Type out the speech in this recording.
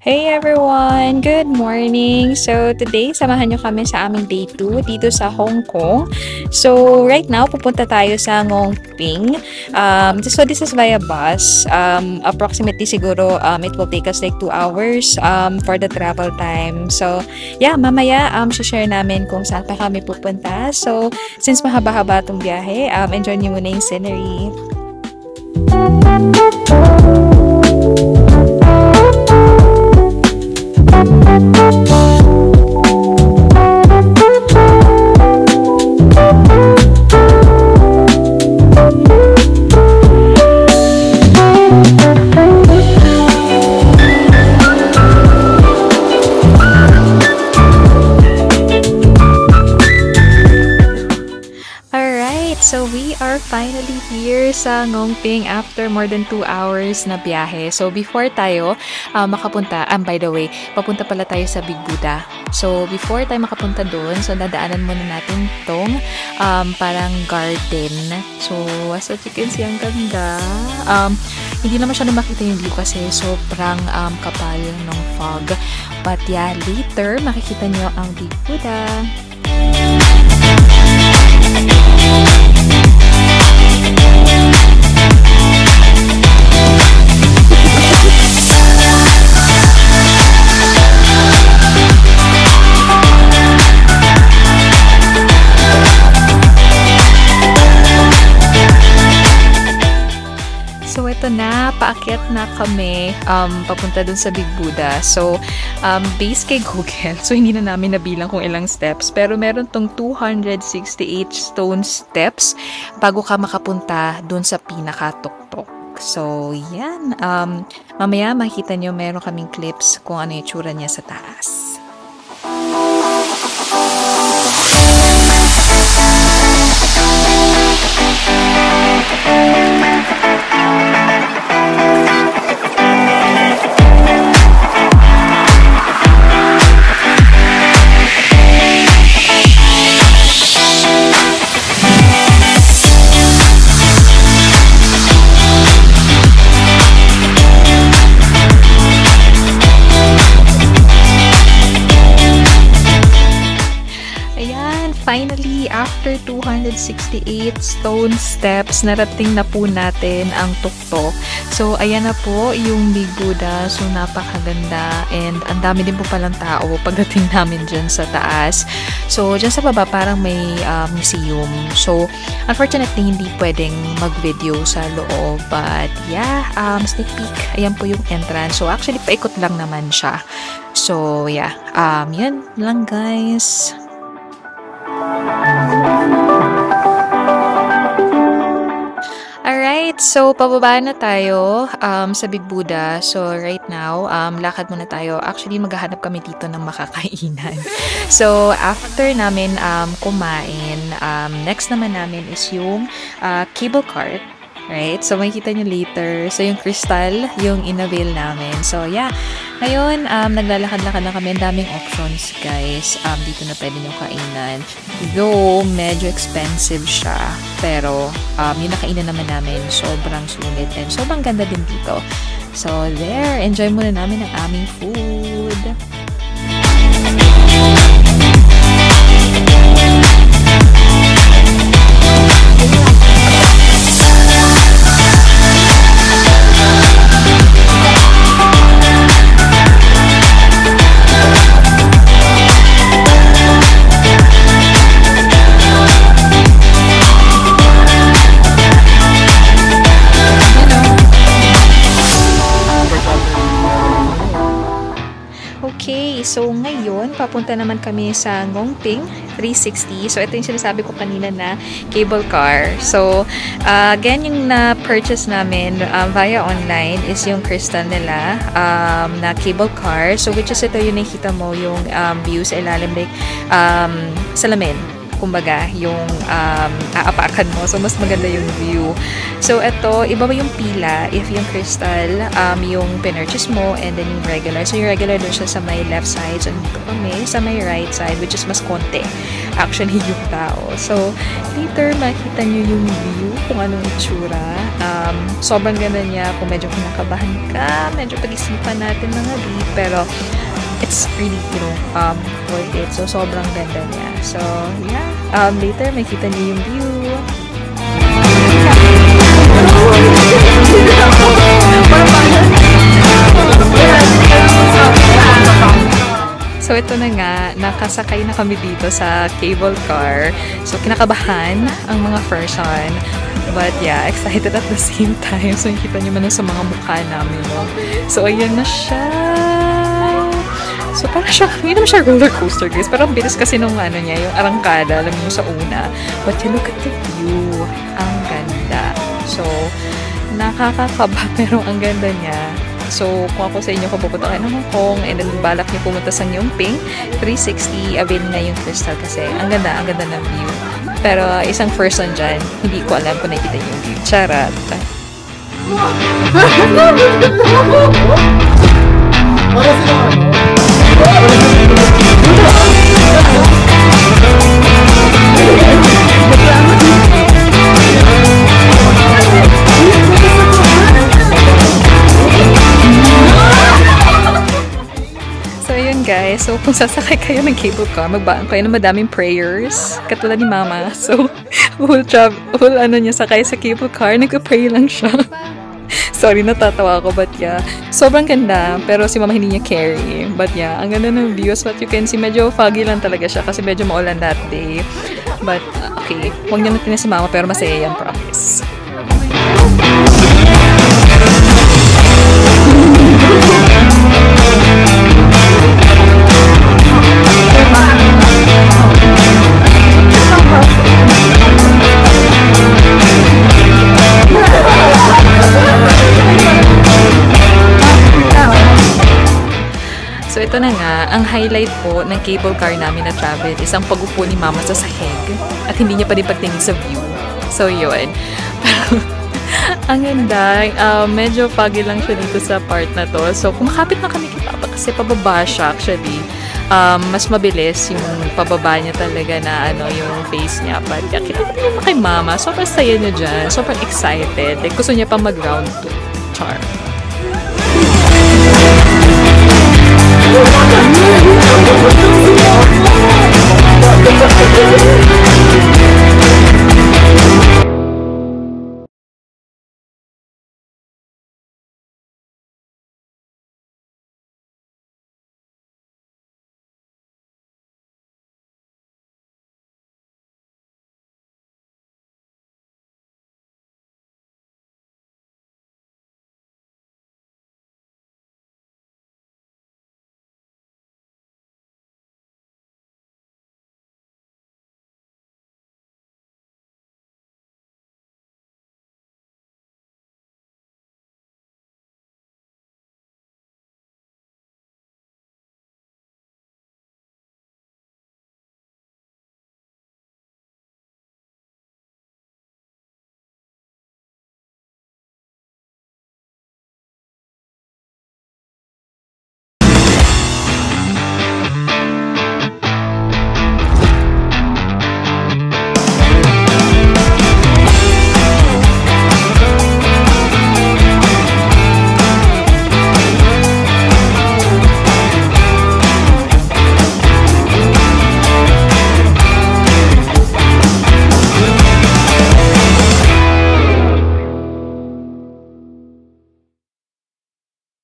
Hey everyone! Good morning! So today, samahan nyo kami sa aming day 2 dito sa Hong Kong. So right now, pupunta tayo sa Ngongping. So this is via bus. Approximately siguro, it will take us like 2 hours for the travel time. So yeah, mamaya share namin kung saan pa kami pupunta. So since mahaba-haba itong biyahe, enjoy nyo muna yung scenery. So we are finally here sa Ngongping after more than 2 hours na biyahe. So before tayo makapunta, by the way, papunta pala tayo sa Big Buddha. So before tayo makapunta doon, so dadaanan muna natin tong parang garden. So as you can see, ang ganda. Hindi naman siya makita yung view kasi sobrang kapal ng fog. But yeah, later makikita nyo ang Big Buddha. So ito na, paakyat na kami papunta dun sa Big Buddha. So based kay Google, so hindi na namin nabilang kung ilang steps, pero meron tong 268 stone steps bago ka makapunta dun sa pinakatuktok. So yan, mamaya makita nyo meron kaming clips kung ano yung tsura niya sa taas. Finally, after 268 stone steps, narating na po natin ang tuktok. So, ayan na po yung Big Buddha. So, napakaganda and ang dami din po palang tao pagdating namin dyan sa taas. So, dyan sa baba parang may museum. So, unfortunately, hindi pwedeng mag-video sa loob. But, yeah, sneak peek. Ayan po yung entrance. So, actually, paikot lang naman siya. So, yeah. Yan lang, guys. Alright, so pababa na tayo sa Big Buddha. So right now, lakad muna tayo. Actually, maghahanap kami dito ng makakainan. So after namin kumain, next naman namin is yung cable cart. Right? So, makikita nyo later. So, yung crystal, yung in-avail namin. So, yeah. Ngayon, naglalakad-lakad na kami. Ang daming options, guys. Dito na pwede nyo kainan. Though, medyo expensive siya. Pero, yung nakainan naman namin, sobrang sulit. And sobrang ganda din dito. So, there. Enjoy muna namin ang aming food. So, ngayon, papunta naman kami sa Ngongping 360. So, ito yung sinasabi ko kanina na cable car. So, again, yung na-purchase namin via online is yung crystal nila na cable car. So, which is ito yung nakikita mo yung view sa ilalim, like salamin. kumbaga, yung aapakan mo. So, mas maganda yung view. So, ito, iba ba yung pila if yung crystal, yung pinurchase mo, and then yung regular. So, yung regular doon siya sa may left side. So, dito kami sa may right side, which is mas konti. Actually, yung tao. So, later, makita nyo yung view, kung anong itsura. Sobrang ganda niya. Kung medyo kinakabahan ka, medyo pag-isipan natin mga beat. Pero, it's really, worth it. So, sobrang ganda niya. So, yeah. Later, makita niyo yung view. So, ito na nga, nakasakay na kami dito sa cable car. So, kinakabahan ang mga person. But yeah, excited at the same time. So, nakita niyo man sa mga mukha namin, no? So, ayan na siya. So, parang siya, hindi naman siya roller coaster, guys. Parang bilis kasi nung ano niya, yung arangkada, alam niyo sa una. But you look at the view. Ang ganda. So, nakakakaba, pero ang ganda niya. So, kung ako sa inyo, kung pupunta kayo ng Hong Kong, and then balak niyo pumunta sa Ping 360, avail na yung crystal kasi ang ganda ng view. Pero, isang person dyan, hindi ko alam kung nakikita yung view. Charat. Guys, so kung sasakay kayo ng cable car, magbaan kayo ng madaming prayers, katulad ni Mama. So, whole ano niya, sakay sa cable car, nagpa-pray lang siya. Sorry, natatawa ako, but yeah, sobrang ganda, pero si Mama hindi niya carry. But yeah, ang ganda ng views, what you can see, medyo foggy lang talaga siya kasi medyo maulan that day. But, okay, huwag niya natin si Mama, pero masaya yan, promise. So, ito na nga, ang highlight po ng cable car namin na travel is ang pag-upo ni Mama sa sahig at hindi niya pa din pagtingin sa view. So, yun. Pero, ang ganda. Medyo foggy lang siya dito sa part na to. So, kumakapit na kami kay Papa kasi pababa siya actually. Mas mabilis yung pababa niya talaga na yung face niya. But, kita naman kay Mama. Sobrang saya niya dyan. Sobrang excited. Like, gusto niya pa mag-round 2. Char.